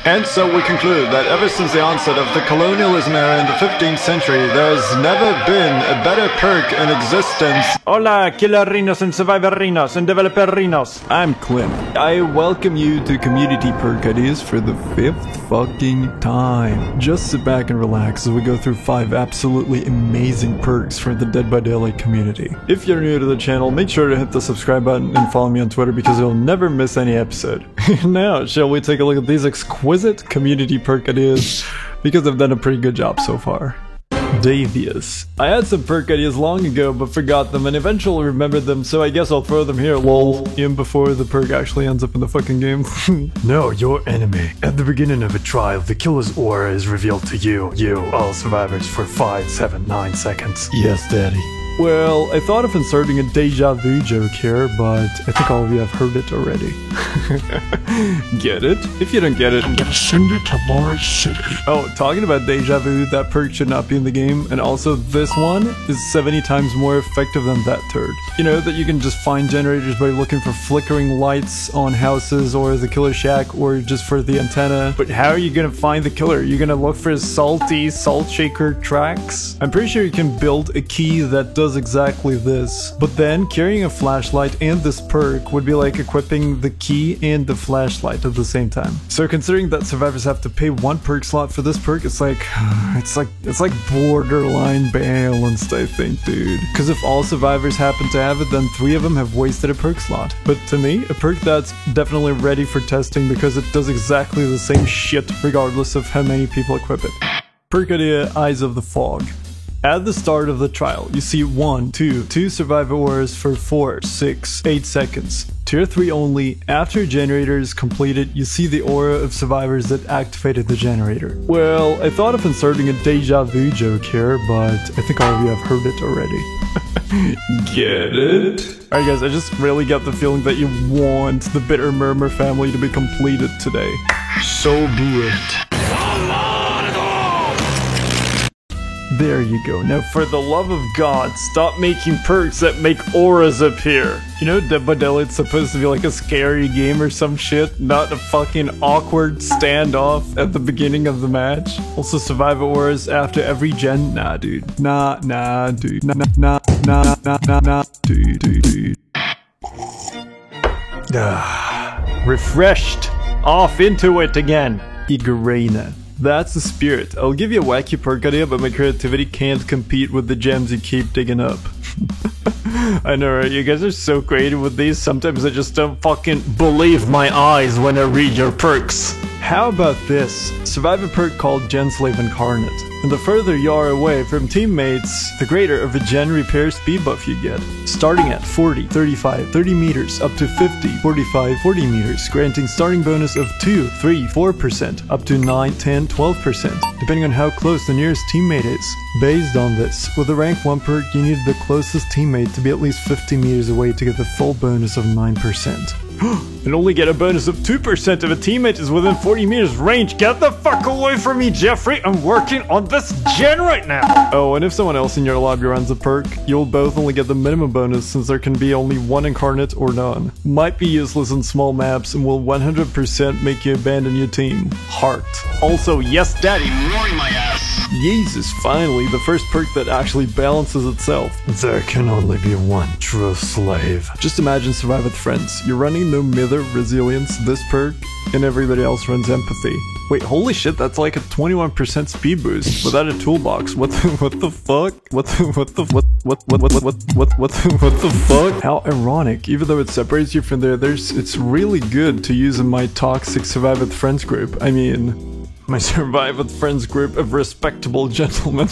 And so we conclude that ever since the onset of the colonialism era in the 15th century, there has never been a better perk in existence. Hola, killerinos and survivorinos and developerinos. I'm Clint. I welcome you to Community Perk Ideas for the 5th fucking time. Just sit back and relax as we go through 5 absolutely amazing perks for the Dead by Daylight community. If you're new to the channel, make sure to hit the subscribe button and follow me on Twitter because you'll never miss any episode. Now, shall we take a look at these exquisite community perk ideas, because I've done a pretty good job so far. Davius. I had some perk ideas long ago but forgot them and eventually remembered them, so I guess I'll throw them here, lol, even before the perk actually ends up in the fucking game. Know your enemy. At the beginning of a trial, the killer's aura is revealed to you, all survivors, for 5, 7, 9 seconds. Yes, daddy. Well, I thought of inserting a deja vu joke here, but I think all of you have heard it already. Get it? If you don't get it, I'm gonna send it to Mars City. Oh, talking about deja vu, that perk should not be in the game, and also this one is 70 times more effective than that turd. You know, that you can just find generators by looking for flickering lights on houses or the killer shack or just for the antenna. But how are you gonna find the killer? You're gonna look for salty salt shaker tracks? I'm pretty sure you can build a key that does exactly this. But then carrying a flashlight and this perk would be like equipping the key and the flashlight at the same time. So considering that survivors have to pay 1 perk slot for this perk, it's like borderline balanced, I think, dude. Because if all survivors happen to have it, then 3 of them have wasted a perk slot. But to me, a perk that's definitely ready for testing because it does exactly the same shit regardless of how many people equip it. Perk idea, Eyes of the Fog. At the start of the trial, you see 1, 2 survivor auras for 4, 6, 8 seconds. Tier 3 only, after a generator is completed, you see the aura of survivors that activated the generator. Well, I thought of inserting a deja vu joke here, but I think all of you have heard it already. Get it? Alright guys, I just really get the feeling that you want the Bitter Murmur family to be completed today. So be it. There you go. Now for the love of God, stop making perks that make auras appear. You know, Dead by Daylight's supposed to be like a scary game or some shit, not a fucking awkward standoff at the beginning of the match. Also survivor auras after every gen. Nah, dude. Nah, dude. Nah, dude. Refreshed. Off into it again. Igarena. That's the spirit. I'll give you a wacky perk idea, but my creativity can't compete with the gems you keep digging up. I know, right? You guys are so creative with these, sometimes I just don't fucking believe my eyes when I read your perks. How about this? Survive a perk called Genslave Incarnate. And the further you are away from teammates, the greater of a gen repair speed buff you get. Starting at 40, 35, 30 meters, up to 50, 45, 40 meters, granting starting bonus of 2, 3, 4%, up to 9, 10, 12%, depending on how close the nearest teammate is. Based on this, with the rank 1 perk, you need the closest teammate to be at least 50 meters away to get the full bonus of 9%. And only get a bonus of 2% if a teammate is within 40 meters range. Get the fuck away from me, Jeffrey! I'm working on this gen right now! Oh, and if someone else in your lobby runs a perk, you'll both only get the minimum bonus since there can be only 1 incarnate or none. Might be useless in small maps and will 100% make you abandon your team. Heart. Also, yes daddy, Roaring my ass. Jesus, finally, the first perk that actually balances itself. There can only be one true slave. Just imagine Survive with friends. You're running No Mither, Resilience, this perk, and everybody else runs Empathy. Wait, holy shit, that's like a 21% speed boost without a toolbox. What the fuck? What the fuck? How ironic. Even though it separates you from the others, it's really good to use in my toxic Survive with Friends group. I mean, my Survive with Friends group of respectable gentlemen.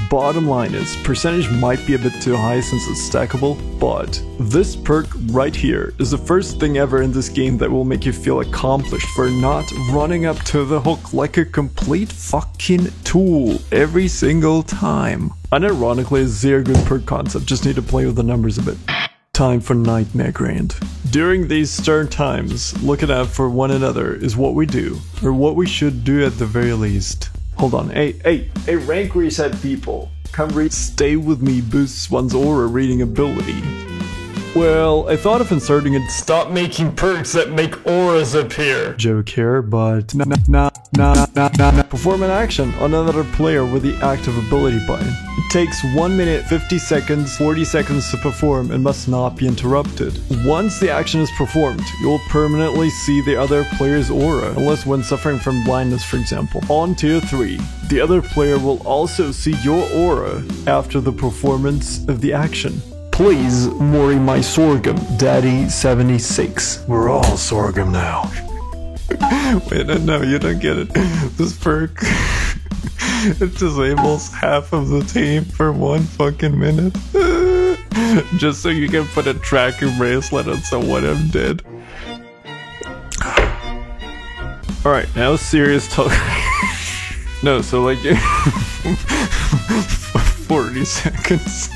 Bottom line is, percentage might be a bit too high since it's stackable, but this perk right here is the first thing ever in this game that will make you feel accomplished for not running up to the hook like a complete fucking tool every single time. Unironically, a zero good perk concept, just need to play with the numbers a bit. Time for Nightmare Grind. During these stern times, looking out for one another is what we do, or what we should do at the very least. Hold on, hey, rank reset people. Come stay with me boosts one's aura reading ability. Well, I thought of inserting it. Stop making perks that make auras appear. Joke here, but perform an action on another player with the active ability button. It takes 1 minute, 50 seconds, 40 seconds to perform and must not be interrupted. Once the action is performed, you'll permanently see the other player's aura, unless when suffering from blindness, for example. On tier 3, the other player will also see your aura after the performance of the action. Please worry my sorghum, Daddy76. We're all sorghum now. Wait, no, you don't get it. This perk, it disables half of the team for 1 fucking minute. Just so you can put a tracking bracelet on someone I'm dead. Alright, now serious talk. No, so like 40 seconds.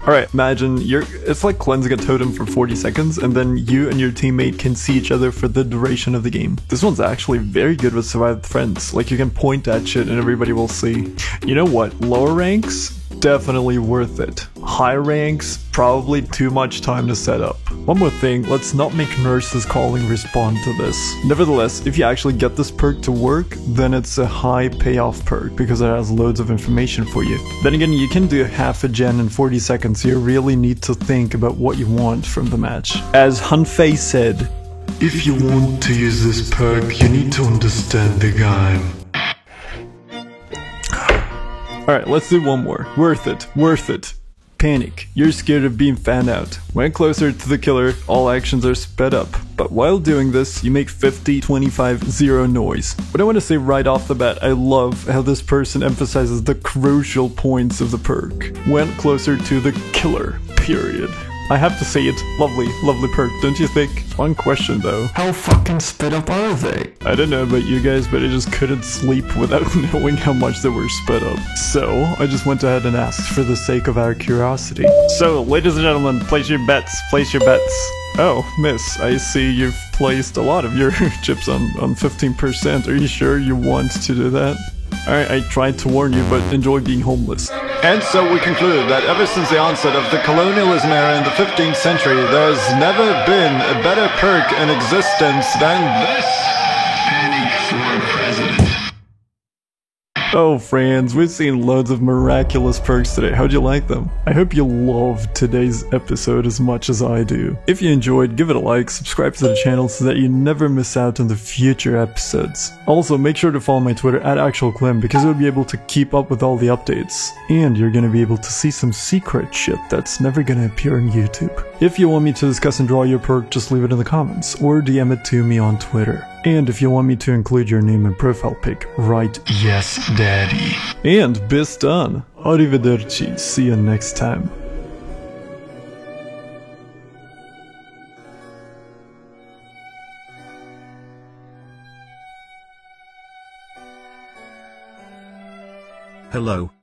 Alright, imagine it's like cleansing a totem for 40 seconds, and then you and your teammate can see each other for the duration of the game. This one's actually very good with Survive with Friends. Like, you can point at shit and everybody will see. You know what? Lower ranks? Definitely worth it. High ranks? Probably too much time to set up. One more thing, let's not make Nurse's Calling respond to this. Nevertheless, if you actually get this perk to work, then it's a high payoff perk because it has loads of information for you. Then again, you can do half a gen in 40 seconds, so you really need to think about what you want from the match. As Hunfei said, If you want to use this perk, you need to understand the game. alright, let's do one more. Worth it. Worth it. Panic. You're scared of being found out. When closer to the killer, all actions are sped up. But while doing this, you make 50, 25, 0 noise. What I want to say right off the bat, I love how this person emphasizes the crucial points of the perk. When closer to the killer, period. I have to say it, lovely, lovely perk, don't you think? One question though. How fucking sped up are they? I don't know about you guys, but I just couldn't sleep without knowing how much they were sped up. So, I just went ahead and asked for the sake of our curiosity. So, ladies and gentlemen, place your bets, place your bets. Oh, miss, I see you've placed a lot of your chips on 15%. Are you sure you want to do that? Alright, I tried to warn you, but enjoy being homeless. And so we conclude that ever since the onset of the colonialism era in the 15th century, there's never been a better perk in existence than this. Panic for president. Oh friends, we've seen loads of miraculous perks today. How'd you like them? I hope you loved today's episode as much as I do. If you enjoyed, give it a like, subscribe to the channel so that you never miss out on the future episodes. Also, make sure to follow my Twitter at ActualClem because you'll be able to keep up with all the updates. And you're gonna be able to see some secret shit that's never gonna appear on YouTube. If you want me to discuss and draw your perk, just leave it in the comments or DM it to me on Twitter. And if you want me to include your name and profile pic, write Yes, Daddy. and bis done. Arrivederci. See you next time. Hello.